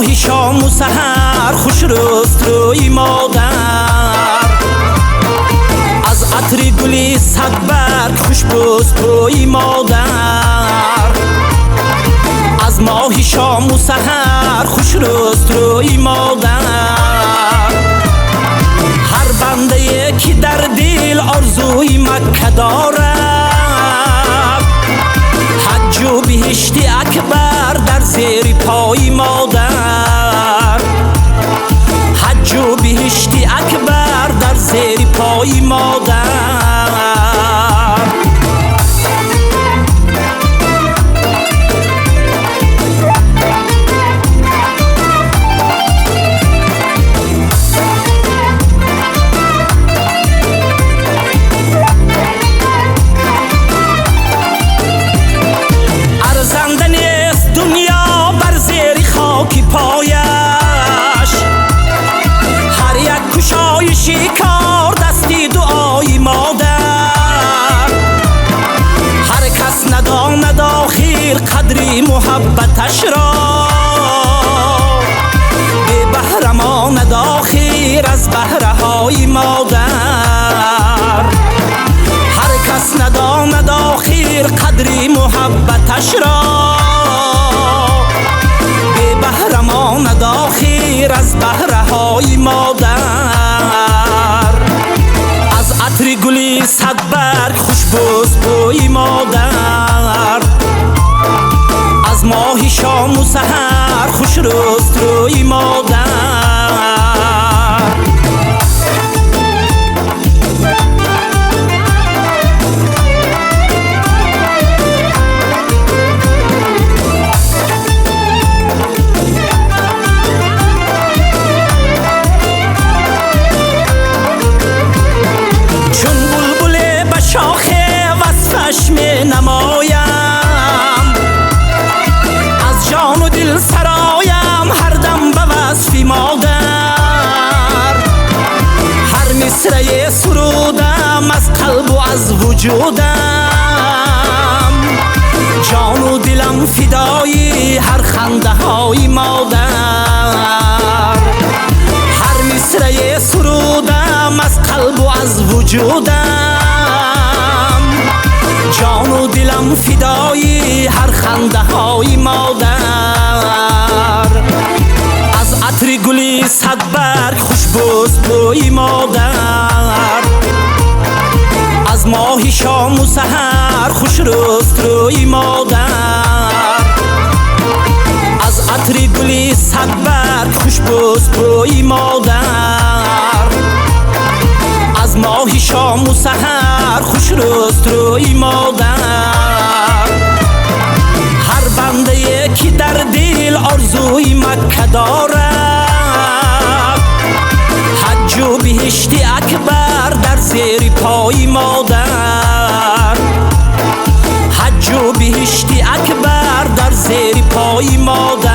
ماهی شام و سحر خوش رست روی مادر، از عطر گلی صدبرگ خوش بست روی مادر. از ماهی شام و سحر خوش رست روی مادر. هر بنده که در دل آرزوی مکه دارد، حج و بهشت اکبر در زیر پای مادر. حج و بهشت اکبر در زیر پای مادر. شکار دستی دعای مادر، هر کس نداند آخر قدری محبتش را، به بهره ماند آخر از بهره های مادر. هر کس نداند آخر قدری محبتش را، به بهره ماند آخر از بهره های مادر. عطر گلی صدبرگ خوش بست بوی مادر، از ماهی شام و سحر خوش رست روی مادر. شاخه وصفش می نمایم، از جان و دل سرایم هر دم به وصفی مادر. هر مصرع سرودم از قلب و از وجودم، جان و دلم فدای هر خنده های مادر. هر مصرع سرودم از قلب و از وجودم، جان و دلم فدای هر خنده های مادر. از عطر گلی صدبرگ خوش بست بوی مادر، از ماهی شام و سحر خوش رست روی مادر. از عطر گلی صدبرگ خوش بست بوی مادر، از ماهی شام و سحر خوش رست روی مادر. هر بنده که در دل آرزوی مکه دارد، حج و بهشت اکبر در زیر پای مادر. حج و بهشت اکبر در زیر پای مادر.